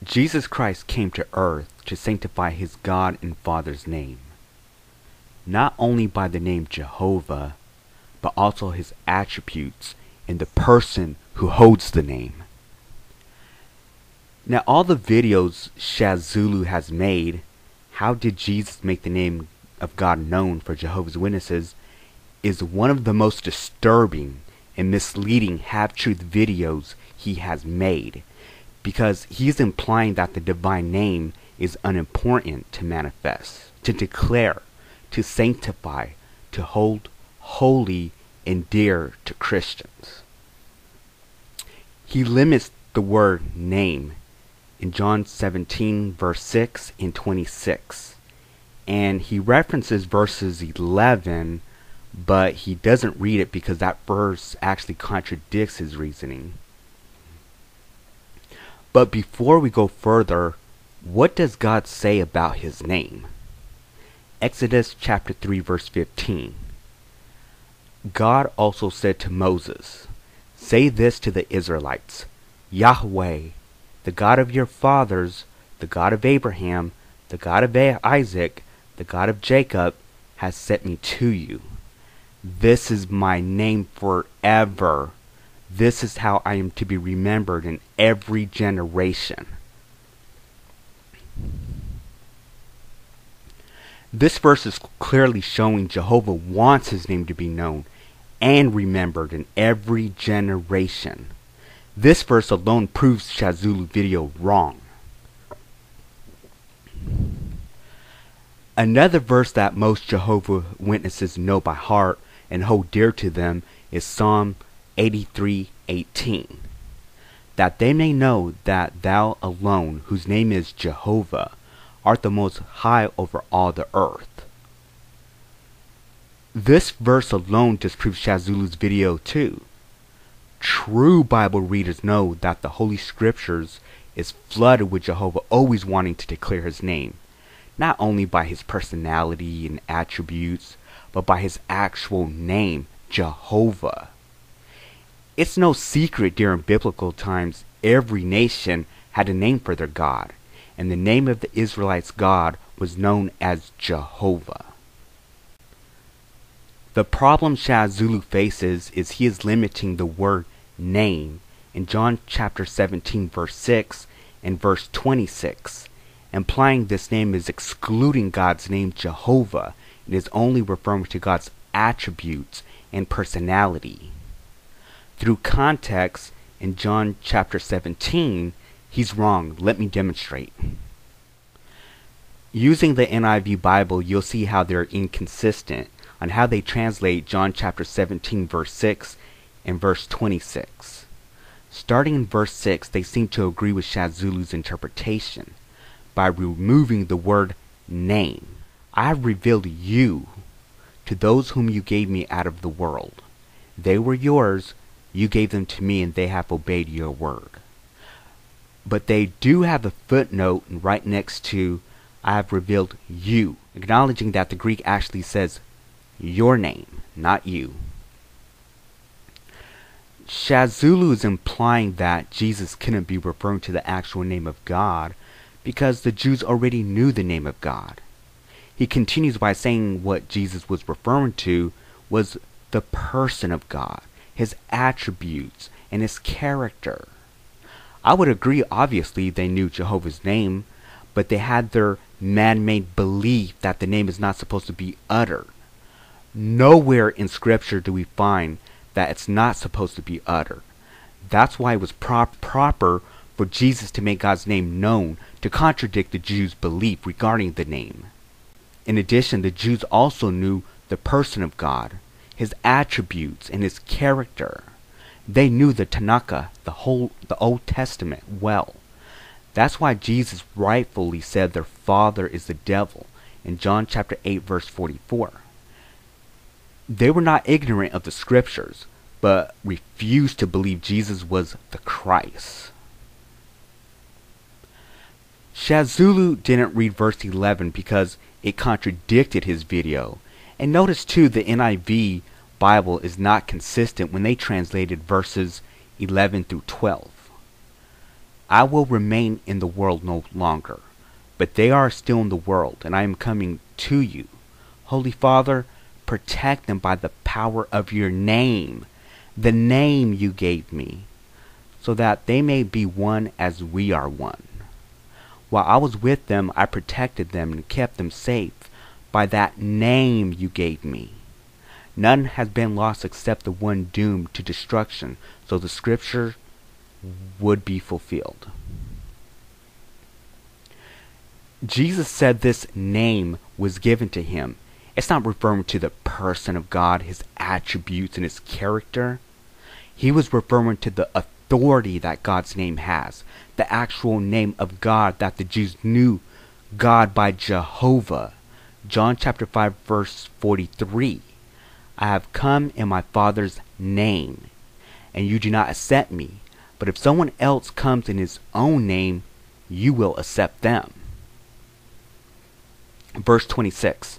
Jesus Christ came to earth to sanctify his God and Father's name, not only by the name Jehovah, but also his attributes and the person who holds the name. Now, all the videos Shazoolo has made, how did Jesus make the name of God known for Jehovah's Witnesses, is one of the most disturbing and misleading half-truth videos he has made, because he is implying that the divine name is unimportant to manifest, to declare, to sanctify, to hold holy and dear to Christians. He limits the word name in John 17 verse 6 and 26, and he references verses 11, but he doesn't read it because that verse actually contradicts his reasoning. But before we go further, what does God say about his name? Exodus chapter 3 verse 15. God also said to Moses, "Say this to the Israelites, Yahweh, the God of your fathers, the God of Abraham, the God of Isaac, the God of Jacob, has sent me to you. This is my name forever. This is how I am to be remembered in every generation." This verse is clearly showing Jehovah wants his name to be known and remembered in every generation. This verse alone proves Shazoolo's video wrong. Another verse that most Jehovah's Witnesses know by heart and hold dear to them is Psalm 83:18. That they may know that thou alone, whose name is Jehovah, art the most high over all the earth. This verse alone disproves Shazoolo's video too. True Bible readers know that the Holy Scriptures is flooded with Jehovah always wanting to declare his name, not only by his personality and attributes, but by his actual name, Jehovah. It's no secret during biblical times every nation had a name for their God, and the name of the Israelites' God was known as Jehovah. The problem Shazoolo faces is he is limiting the word name in John chapter 17 verse 6 and verse 26, implying this name is excluding God's name Jehovah and is only referring to God's attributes and personality. Through context in John chapter 17, he's wrong. Let me demonstrate. Using the NIV Bible, you'll see how they're inconsistent on how they translate John chapter 17 verse 6 and verse 26. Starting in verse 6, they seem to agree with Shazoolo's interpretation by removing the word name. I have revealed you to those whom you gave me out of the world. They were yours, you gave them to me, and they have obeyed your word. But they do have a footnote right next to I have revealed you, acknowledging that the Greek actually says your name, not you. Shazoolo is implying that Jesus couldn't be referring to the actual name of God because the Jews already knew the name of God. He continues by saying what Jesus was referring to was the person of God, his attributes, and his character. I would agree, obviously, they knew Jehovah's name, but they had their man-made belief that the name is not supposed to be uttered. Nowhere in Scripture do we find that it's not supposed to be uttered. That's why it was proper for Jesus to make God's name known to contradict the Jews' belief regarding the name. In addition, the Jews also knew the person of God, his attributes, and his character. They knew the Tanakh, the Old Testament, well. That's why Jesus rightfully said their father is the devil in John chapter 8 verse 44. They were not ignorant of the Scriptures, but refused to believe Jesus was the Christ. Shazoolo didn't read verse 11 because it contradicted his video. And notice too, the NIV Bible is not consistent when they translated verses 11 through 12. I will remain in the world no longer, but they are still in the world, and I am coming to you. Holy Father, protect them by the power of your name, the name you gave me, so that they may be one as we are one. While I was with them, I protected them and kept them safe by that name you gave me. None has been lost except the one doomed to destruction, so the scripture would be fulfilled. Jesus said this name was given to him. It's not referring to the person of God, his attributes, and his character. He was referring to the authority that God's name has, the actual name of God that the Jews knew God by Jehovah. John chapter 5 verse 43. I have come in my Father's name, and you do not accept me. But if someone else comes in his own name, you will accept them. Verse 26.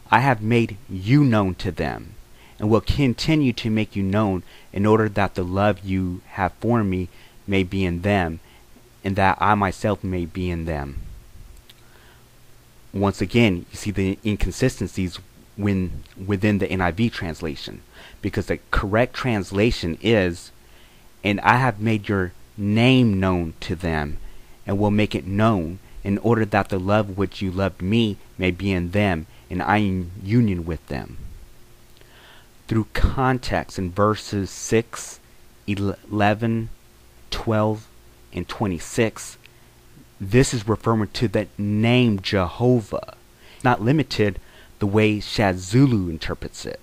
I have made you known to them, and will continue to make you known, in order that the love you have for me may be in them, and that I myself may be in them. Once again, you see the inconsistencies within the NIV translation, because the correct translation is, and I have made your name known to them, and will make it known, in order that the love which you loved me may be in them, and I in union with them. Through context in verses 6, 11, 12, and 26, this is referring to the name Jehovah, not limited the way Shazoolo interprets it.